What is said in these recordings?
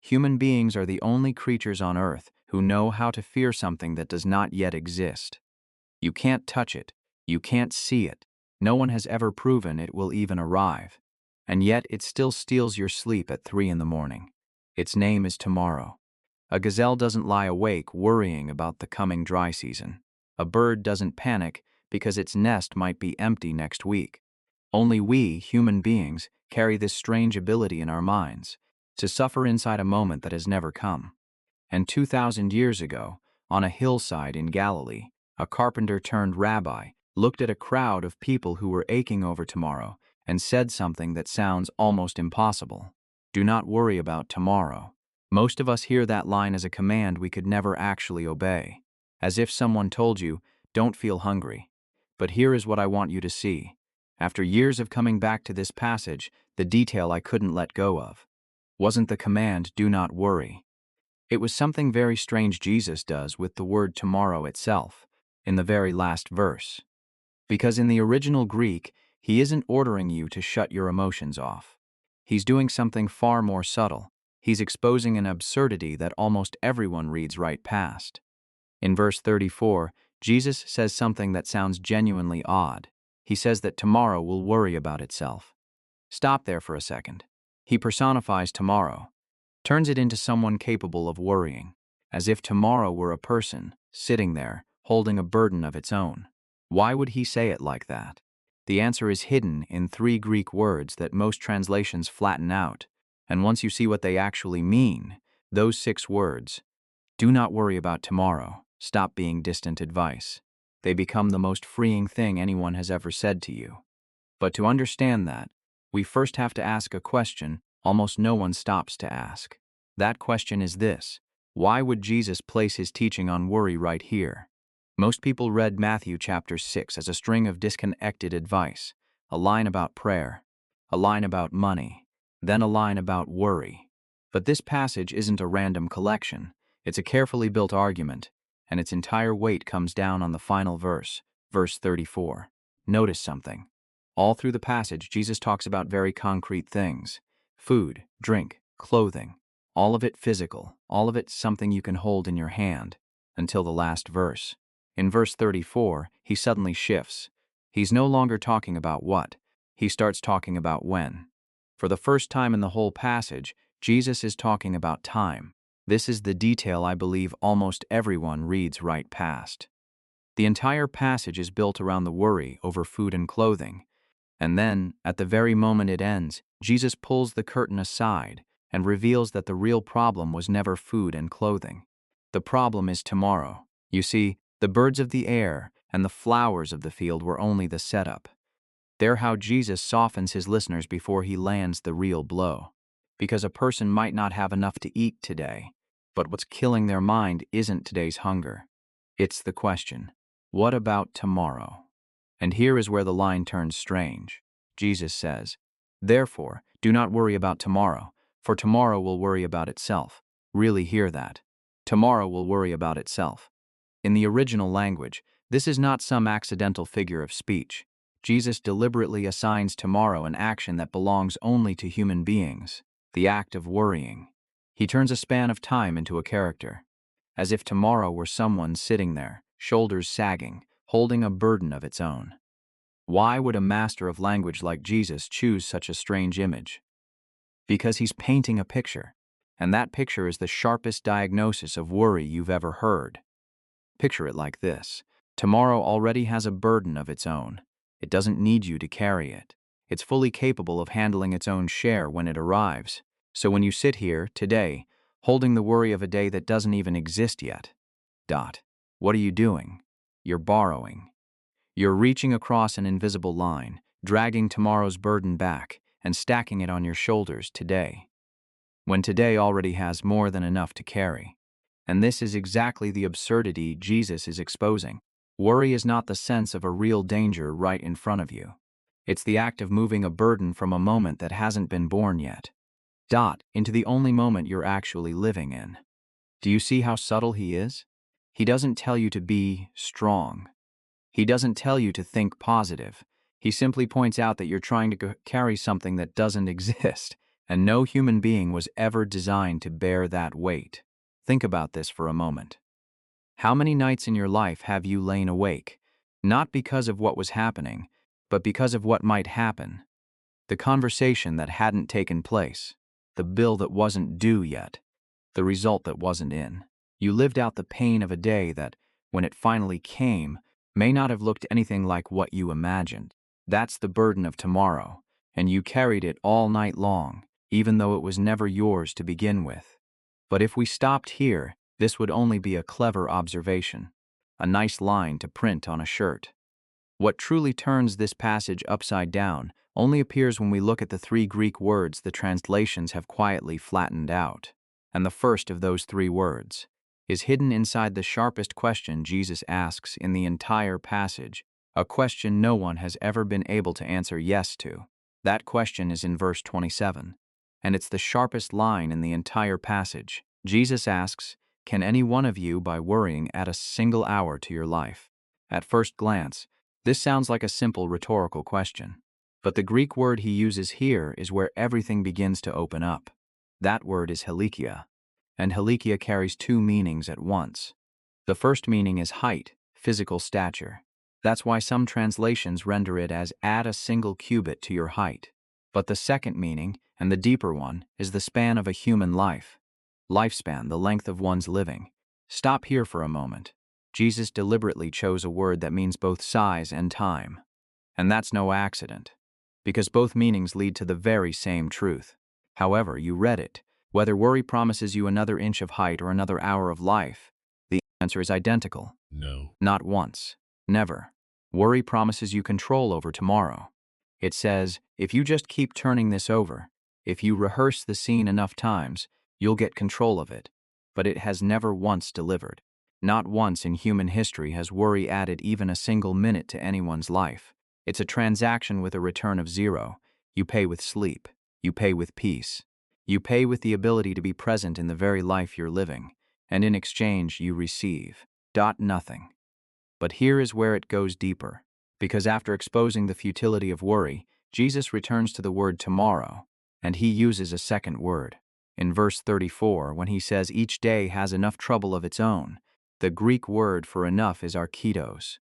Human beings are the only creatures on earth who know how to fear something that does not yet exist. You can't touch it. You can't see it. No one has ever proven it will even arrive. And yet it still steals your sleep at 3 in the morning. Its name is tomorrow. A gazelle doesn't lie awake worrying about the coming dry season. A bird doesn't panic because its nest might be empty next week. Only we, human beings, carry this strange ability in our minds, to suffer inside a moment that has never come. And 2,000 years ago, on a hillside in Galilee, a carpenter turned rabbi looked at a crowd of people who were aching over tomorrow and said something that sounds almost impossible. Do not worry about tomorrow. Most of us hear that line as a command we could never actually obey, as if someone told you, don't feel hungry. But here is what I want you to see. After years of coming back to this passage, the detail I couldn't let go of wasn't the command, do not worry. It was something very strange Jesus does with the word tomorrow itself, in the very last verse. Because in the original Greek, he isn't ordering you to shut your emotions off. He's doing something far more subtle. He's exposing an absurdity that almost everyone reads right past. In verse 34, Jesus says something that sounds genuinely odd. He says that tomorrow will worry about itself. Stop there for a second. He personifies tomorrow, turns it into someone capable of worrying, as if tomorrow were a person, sitting there, holding a burden of its own. Why would he say it like that? The answer is hidden in 3 Greek words that most translations flatten out, and once you see what they actually mean, those 6 words, do not worry about tomorrow, stop being distant advice. They become the most freeing thing anyone has ever said to you. But to understand that, we first have to ask a question almost no one stops to ask. That question is this: why would Jesus place his teaching on worry right here? Most people read Matthew chapter 6 as a string of disconnected advice, a line about prayer, a line about money, then a line about worry. But this passage isn't a random collection. It's a carefully built argument, and its entire weight comes down on the final verse, verse 34. Notice something. All through the passage, Jesus talks about very concrete things: food, drink, clothing, all of it physical, all of it something you can hold in your hand, until the last verse. In verse 34, he suddenly shifts. He's no longer talking about what. He starts talking about when. For the first time in the whole passage, Jesus is talking about time. This is the detail I believe almost everyone reads right past. The entire passage is built around the worry over food and clothing. And then, at the very moment it ends, Jesus pulls the curtain aside and reveals that the real problem was never food and clothing. The problem is tomorrow. You see, the birds of the air and the flowers of the field were only the setup. They're how Jesus softens his listeners before he lands the real blow. Because a person might not have enough to eat today, but what's killing their mind isn't today's hunger. It's the question, what about tomorrow? And here is where the line turns strange. Jesus says, therefore, do not worry about tomorrow, for tomorrow will worry about itself. Really hear that. Tomorrow will worry about itself. In the original language, this is not some accidental figure of speech. Jesus deliberately assigns tomorrow an action that belongs only to human beings, the act of worrying. He turns a span of time into a character, as if tomorrow were someone sitting there, shoulders sagging, holding a burden of its own. Why would a master of language like Jesus choose such a strange image? Because he's painting a picture, and that picture is the sharpest diagnosis of worry you've ever heard. Picture it like this. Tomorrow already has a burden of its own. It doesn't need you to carry it. It's fully capable of handling its own share when it arrives. So when you sit here, today, holding the worry of a day that doesn't even exist yet, what are you doing? You're borrowing. You're reaching across an invisible line, dragging tomorrow's burden back and stacking it on your shoulders today, when today already has more than enough to carry. And this is exactly the absurdity Jesus is exposing. Worry is not the sense of a real danger right in front of you. It's the act of moving a burden from a moment that hasn't been born yet, into the only moment you're actually living in. Do you see how subtle he is? He doesn't tell you to be strong. He doesn't tell you to think positive. He simply points out that you're trying to carry something that doesn't exist, And no human being was ever designed to bear that weight. Think about this for a moment. How many nights in your life have you lain awake, not because of what was happening, but because of what might happen? The conversation that hadn't taken place, the bill that wasn't due yet, the result that wasn't in. You lived out the pain of a day that, when it finally came, may not have looked anything like what you imagined. That's the burden of tomorrow, and you carried it all night long, even though it was never yours to begin with. But if we stopped here, this would only be a clever observation, a nice line to print on a shirt. What truly turns this passage upside down only appears when we look at the three Greek words the translations have quietly flattened out. And the first of those three words is hidden inside the sharpest question Jesus asks in the entire passage, a question no one has ever been able to answer yes to. That question is in verse 27, and it's the sharpest line in the entire passage. Jesus asks, "Can any one of you, by worrying, add a single hour to your life?" At first glance, this sounds like a simple rhetorical question. But the Greek word he uses here is where everything begins to open up. That word is helikia, and helikia carries two meanings at once. The first meaning is height, physical stature. That's why some translations render it as add a single cubit to your height. But the second meaning, and the deeper one, is the span of a human life. Lifespan, the length of one's living. Stop here for a moment. Jesus deliberately chose a word that means both size and time. And that's no accident, because both meanings lead to the very same truth. However you read it, whether worry promises you another inch of height or another hour of life, the answer is identical. No. Not once. Never. Worry promises you control over tomorrow. It says, if you just keep turning this over, if you rehearse the scene enough times, you'll get control of it. But it has never once delivered. Not once in human history has worry added even a single minute to anyone's life. It's a transaction with a return of zero. You pay with sleep. You pay with peace. You pay with the ability to be present in the very life you're living. And in exchange, you receive. Nothing. But here is where it goes deeper. Because after exposing the futility of worry, Jesus returns to the word tomorrow, and he uses a second word. In verse 34, when he says each day has enough trouble of its own, the Greek word for enough is arkitos.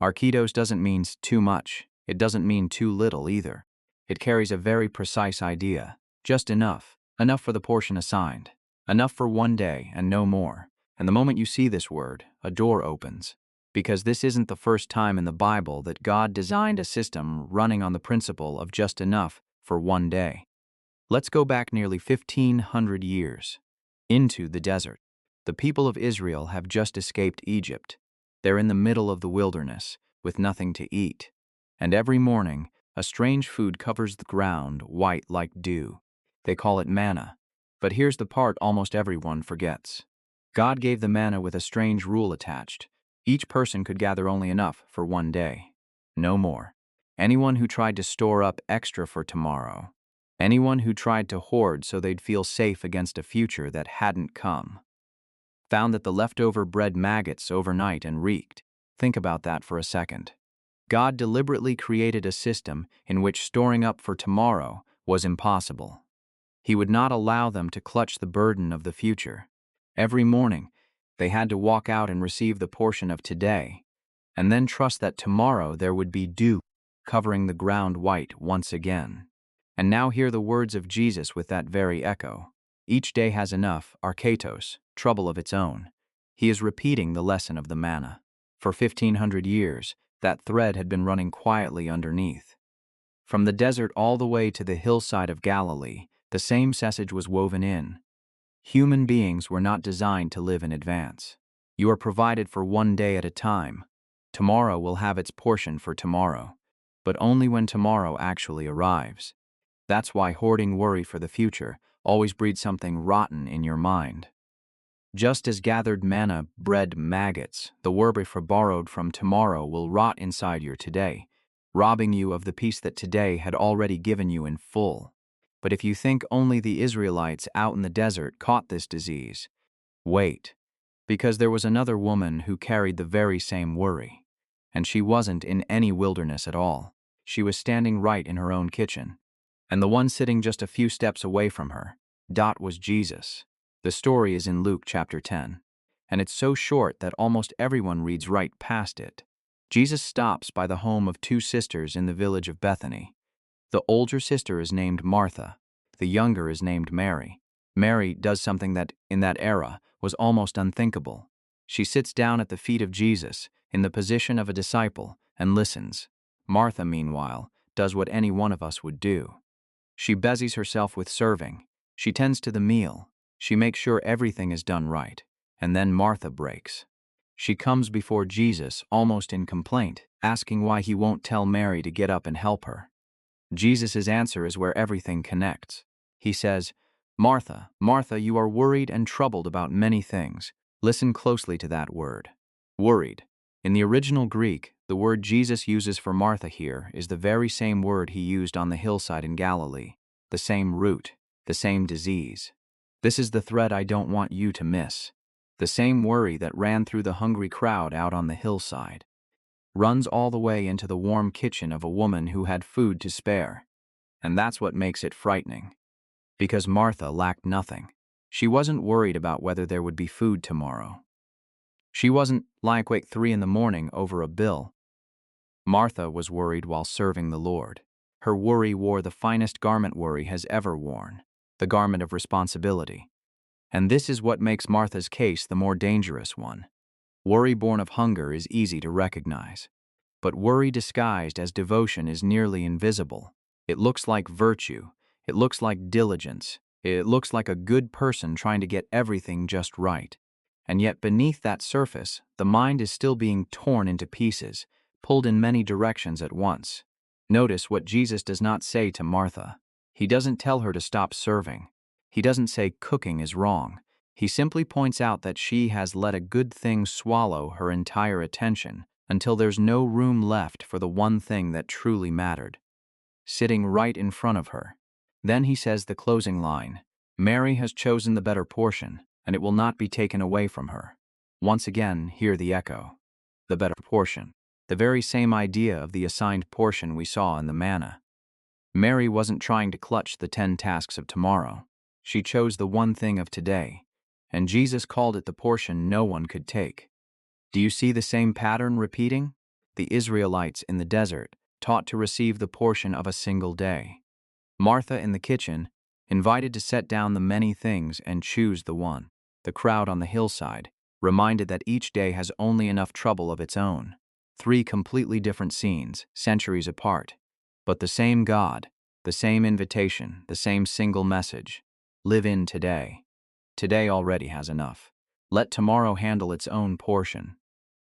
Arkitos doesn't mean too much. It doesn't mean too little either. It carries a very precise idea. Just enough. Enough for the portion assigned. Enough for one day and no more. And the moment you see this word, a door opens. Because this isn't the first time in the Bible that God designed a system running on the principle of just enough for one day. Let's go back nearly 1,500 years. Into the desert. The people of Israel have just escaped Egypt. They're in the middle of the wilderness, with nothing to eat. And every morning, a strange food covers the ground, white like dew. They call it manna. But here's the part almost everyone forgets. God gave the manna with a strange rule attached. Each person could gather only enough for one day. No more. Anyone who tried to store up extra for tomorrow. Anyone who tried to hoard so they'd feel safe against a future that hadn't come. Found that the leftover bred maggots overnight and reeked. Think about that for a second. God deliberately created a system in which storing up for tomorrow was impossible. He would not allow them to clutch the burden of the future. Every morning, they had to walk out and receive the portion of today, and then trust that tomorrow there would be dew covering the ground white once again. And now hear the words of Jesus with that very echo. Each day has enough, arketos, trouble of its own. He is repeating the lesson of the manna. For 1,500 years, that thread had been running quietly underneath. From the desert all the way to the hillside of Galilee, the same message was woven in. Human beings were not designed to live in advance. You are provided for one day at a time. Tomorrow will have its portion for tomorrow, but only when tomorrow actually arrives. That's why hoarding worry for the future always breeds something rotten in your mind. Just as gathered manna bred maggots, the worry for borrowed from tomorrow will rot inside your today, robbing you of the peace that today had already given you in full. But if you think only the Israelites out in the desert caught this disease, wait, because there was another woman who carried the very same worry. And she wasn't in any wilderness at all. She was standing right in her own kitchen. And the one sitting just a few steps away from her, Dot, was Jesus. The story is in Luke chapter 10, and it's so short that almost everyone reads right past it. Jesus stops by the home of two sisters in the village of Bethany. The older sister is named Martha. The younger is named Mary. Mary does something that, in that era, was almost unthinkable. She sits down at the feet of Jesus, in the position of a disciple, and listens. Martha, meanwhile, does what any one of us would do. She busies herself with serving. She tends to the meal. She makes sure everything is done right. And then Martha breaks. She comes before Jesus, almost in complaint, asking why he won't tell Mary to get up and help her. Jesus' answer is where everything connects. He says, "Martha, Martha, you are worried and troubled about many things." Listen closely to that word. Worried. In the original Greek, the word Jesus uses for Martha here is the very same word he used on the hillside in Galilee, the same root, the same disease. This is the thread I don't want you to miss. The same worry that ran through the hungry crowd out on the hillside runs all the way into the warm kitchen of a woman who had food to spare. And that's what makes it frightening. Because Martha lacked nothing. She wasn't worried about whether there would be food tomorrow. She wasn't lying awake 3 in the morning over a bill. Martha was worried while serving the Lord. Her worry wore the finest garment worry has ever worn, the garment of responsibility. And this is what makes Martha's case the more dangerous one. Worry born of hunger is easy to recognize. But worry disguised as devotion is nearly invisible. It looks like virtue. It looks like diligence. It looks like a good person trying to get everything just right. And yet beneath that surface, the mind is still being torn into pieces, pulled in many directions at once. Notice what Jesus does not say to Martha. He doesn't tell her to stop serving. He doesn't say cooking is wrong. He simply points out that she has let a good thing swallow her entire attention until there's no room left for the one thing that truly mattered, sitting right in front of her. Then he says the closing line, "Mary has chosen the better portion, and it will not be taken away from her." Once again, hear the echo. The better portion. The very same idea of the assigned portion we saw in the manna. Mary wasn't trying to clutch the 10 tasks of tomorrow. She chose the one thing of today, and Jesus called it the portion no one could take. Do you see the same pattern repeating? The Israelites in the desert, taught to receive the portion of a single day. Martha in the kitchen, invited to set down the many things and choose the one. The crowd on the hillside, reminded that each day has only enough trouble of its own. 3 completely different scenes, centuries apart. But the same God, the same invitation, the same single message. Live in today. Today already has enough. Let tomorrow handle its own portion.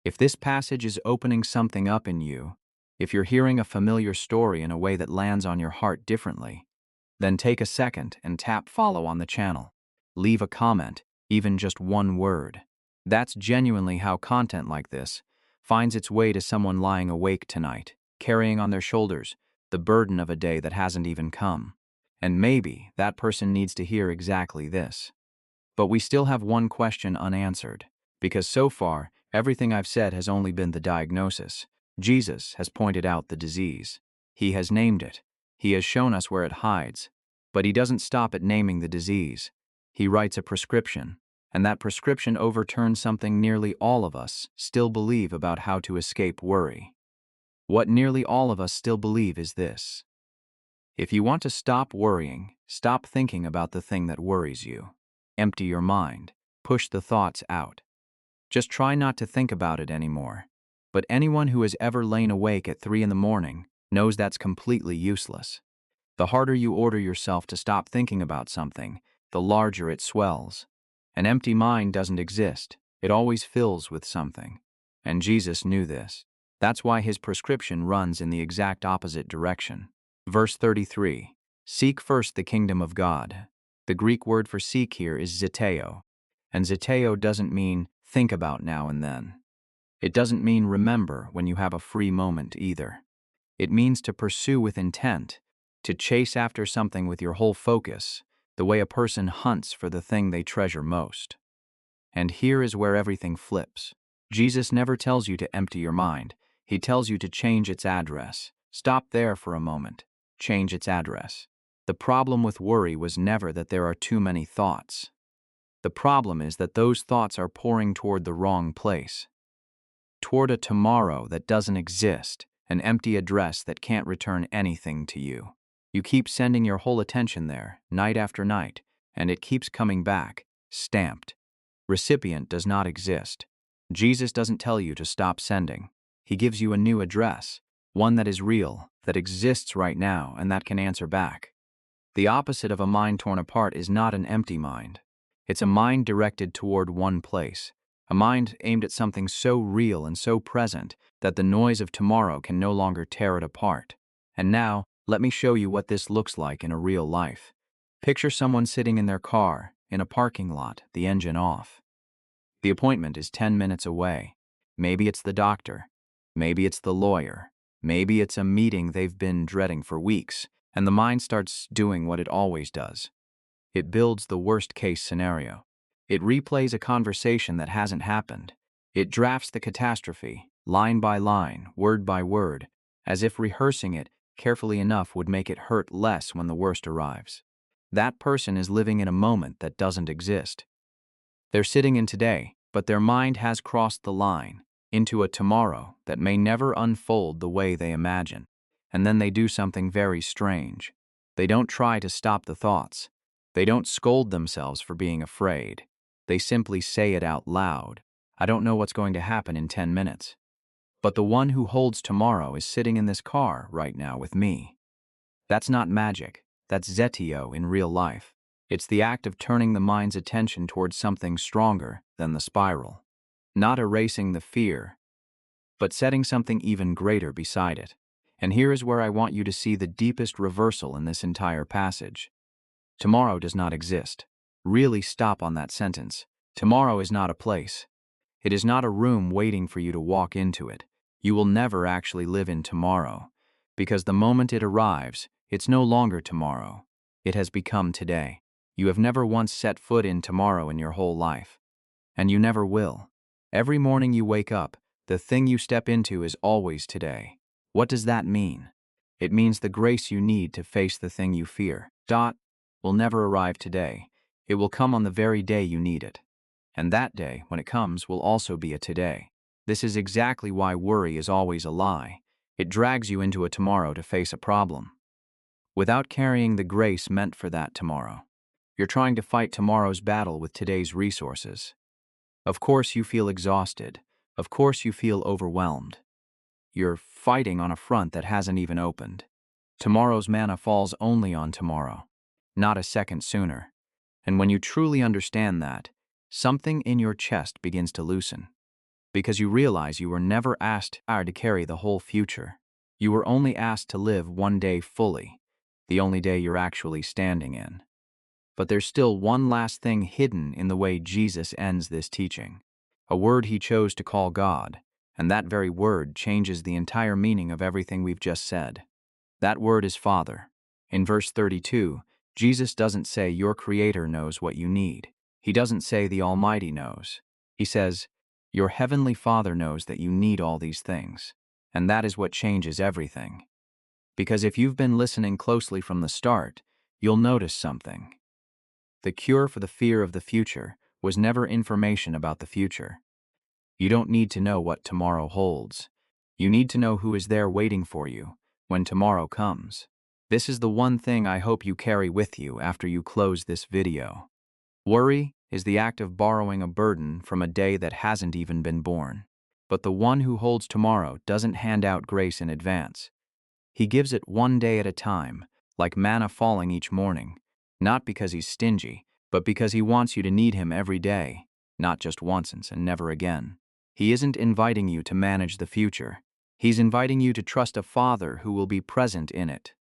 If this passage is opening something up in you, if you're hearing a familiar story in a way that lands on your heart differently, then take a second and tap follow on the channel. Leave a comment, even just one word. That's genuinely how content like this finds its way to someone lying awake tonight, carrying on their shoulders the burden of a day that hasn't even come. And maybe that person needs to hear exactly this. But we still have one question unanswered, because so far, everything I've said has only been the diagnosis. Jesus has pointed out the disease. He has named it. He has shown us where it hides. But he doesn't stop at naming the disease. He writes a prescription, and that prescription overturns something nearly all of us still believe about how to escape worry. What nearly all of us still believe is this: if you want to stop worrying, stop thinking about the thing that worries you. Empty your mind. Push the thoughts out. Just try not to think about it anymore. But anyone who has ever lain awake at 3 in the morning knows that's completely useless. The harder you order yourself to stop thinking about something, the larger it swells. An empty mind doesn't exist. It always fills with something. And Jesus knew this. That's why his prescription runs in the exact opposite direction. Verse 33, "Seek first the kingdom of God." The Greek word for seek here is zeteo. And zeteo doesn't mean think about now and then. It doesn't mean remember when you have a free moment either. It means to pursue with intent, to chase after something with your whole focus, the way a person hunts for the thing they treasure most. And here is where everything flips. Jesus never tells you to empty your mind. He tells you to change its address. Stop there for a moment. Change its address. The problem with worry was never that there are too many thoughts. The problem is that those thoughts are pouring toward the wrong place, toward a tomorrow that doesn't exist, an empty address that can't return anything to you. You keep sending your whole attention there, night after night, and it keeps coming back, stamped. Recipient does not exist. Jesus doesn't tell you to stop sending. He gives you a new address, one that is real, that exists right now, and that can answer back. The opposite of a mind torn apart is not an empty mind. It's a mind directed toward one place, a mind aimed at something so real and so present that the noise of tomorrow can no longer tear it apart. And now, let me show you what this looks like in a real life. Picture someone sitting in their car, in a parking lot, the engine off. The appointment is 10 minutes away. Maybe it's the doctor. Maybe it's the lawyer. Maybe it's a meeting they've been dreading for weeks, and the mind starts doing what it always does. It builds the worst-case scenario. It replays a conversation that hasn't happened. It drafts the catastrophe, line by line, word by word, as if rehearsing it carefully enough would make it hurt less when the worst arrives. That person is living in a moment that doesn't exist. They're sitting in today, but their mind has crossed the line into a tomorrow that may never unfold the way they imagine. And then they do something very strange. They don't try to stop the thoughts. They don't scold themselves for being afraid. They simply say it out loud. I don't know what's going to happen in 10 minutes. But the one who holds tomorrow is sitting in this car right now with me. That's not magic. That's Zetio in real life. It's the act of turning the mind's attention towards something stronger than the spiral. Not erasing the fear, but setting something even greater beside it. And here is where I want you to see the deepest reversal in this entire passage. Tomorrow does not exist. Really stop on that sentence. Tomorrow is not a place. It is not a room waiting for you to walk into it. You will never actually live in tomorrow, because the moment it arrives, it's no longer tomorrow. It has become today. You have never once set foot in tomorrow in your whole life. And you never will. Every morning you wake up, the thing you step into is always today. What does that mean? It means the grace you need to face the thing you fear. Will never arrive today. It will come on the very day you need it. And that day, when it comes, will also be a today. This is exactly why worry is always a lie. It drags you into a tomorrow to face a problem, without carrying the grace meant for that tomorrow. You're trying to fight tomorrow's battle with today's resources. Of course you feel exhausted. Of course you feel overwhelmed. You're fighting on a front that hasn't even opened. Tomorrow's manna falls only on tomorrow, not a second sooner. And when you truly understand that, something in your chest begins to loosen. Because you realize you were never asked to carry the whole future. You were only asked to live one day fully, the only day you're actually standing in. But there's still one last thing hidden in the way Jesus ends this teaching, a word he chose to call God, and that very word changes the entire meaning of everything we've just said. That word is Father. In verse 32, Jesus doesn't say your Creator knows what you need. He doesn't say the Almighty knows. He says, your Heavenly Father knows that you need all these things, and that is what changes everything. Because if you've been listening closely from the start, you'll notice something. The cure for the fear of the future was never information about the future. You don't need to know what tomorrow holds. You need to know who is there waiting for you when tomorrow comes. This is the one thing I hope you carry with you after you close this video. Worry is the act of borrowing a burden from a day that hasn't even been born. But the one who holds tomorrow doesn't hand out grace in advance. He gives it one day at a time, like manna falling each morning, not because he's stingy, but because he wants you to need him every day, not just once and never again. He isn't inviting you to manage the future. He's inviting you to trust a Father who will be present in it.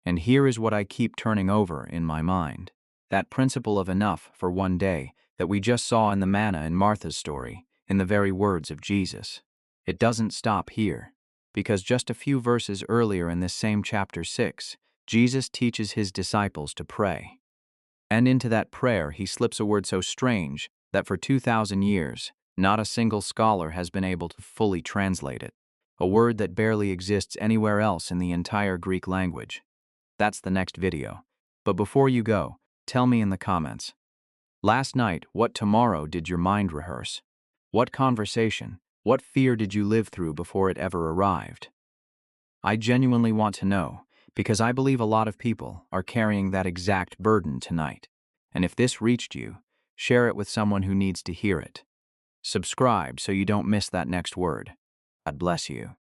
And here is what I keep turning over in my mind. That principle of enough for one day that we just saw in the manna in Martha's story, in the very words of Jesus. It doesn't stop here, because just a few verses earlier in this same chapter 6, Jesus teaches his disciples to pray. And into that prayer he slips a word so strange that for 2,000 years, not a single scholar has been able to fully translate it. A word that barely exists anywhere else in the entire Greek language. That's the next video. But before you go, tell me in the comments. Last night, what tomorrow did your mind rehearse? What conversation, what fear did you live through before it ever arrived? I genuinely want to know, because I believe a lot of people are carrying that exact burden tonight. And if this reached you, share it with someone who needs to hear it. Subscribe so you don't miss that next word. God bless you.